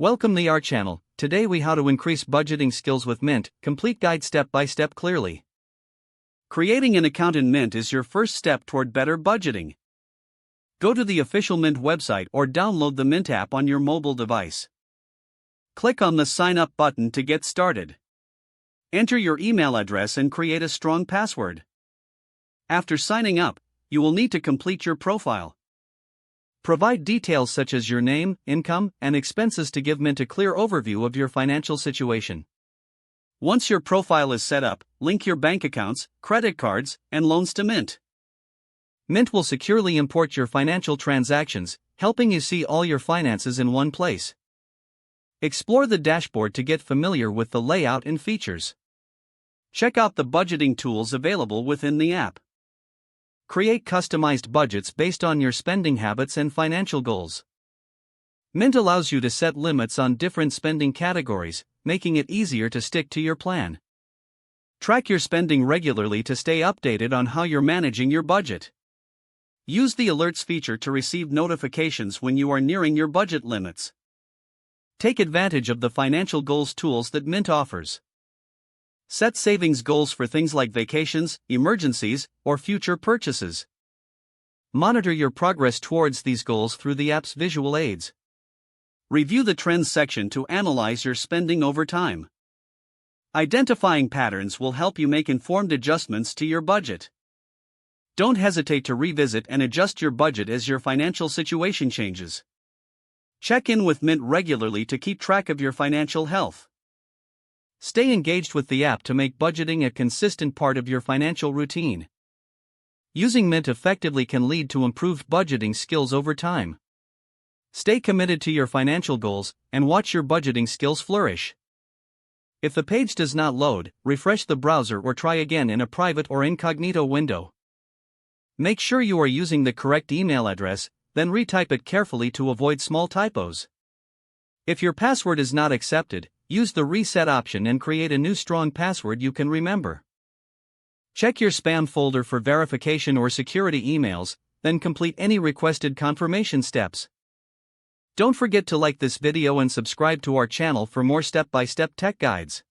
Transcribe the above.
Welcome to our channel. Today we how to increase budgeting skills with Mint, complete guide step by step clearly. Creating an account in Mint is your first step toward better budgeting. Go to the official Mint website or download the Mint app on your mobile device. Click on the Sign Up button to get started. Enter your email address and create a strong password. After signing up, you will need to complete your profile. Provide details such as your name, income, and expenses to give Mint a clear overview of your financial situation. Once your profile is set up, link your bank accounts, credit cards, and loans to Mint. Mint will securely import your financial transactions, helping you see all your finances in one place. Explore the dashboard to get familiar with the layout and features. Check out the budgeting tools available within the app. Create customized budgets based on your spending habits and financial goals. Mint allows you to set limits on different spending categories, making it easier to stick to your plan. Track your spending regularly to stay updated on how you're managing your budget. Use the alerts feature to receive notifications when you are nearing your budget limits. Take advantage of the financial goals tools that Mint offers. Set savings goals for things like vacations, emergencies, or future purchases. Monitor your progress towards these goals through the app's visual aids. Review the trends section to analyze your spending over time. Identifying patterns will help you make informed adjustments to your budget. Don't hesitate to revisit and adjust your budget as your financial situation changes. Check in with Mint regularly to keep track of your financial health. Stay engaged with the app to make budgeting a consistent part of your financial routine. Using Mint effectively can lead to improved budgeting skills over time. Stay committed to your financial goals and watch your budgeting skills flourish. If the page does not load, refresh the browser or try again in a private or incognito window. Make sure you are using the correct email address, then retype it carefully to avoid small typos. If your password is not accepted, use the reset option and create a new strong password you can remember. Check your spam folder for verification or security emails, then complete any requested confirmation steps. Don't forget to like this video and subscribe to our channel for more step-by-step tech guides.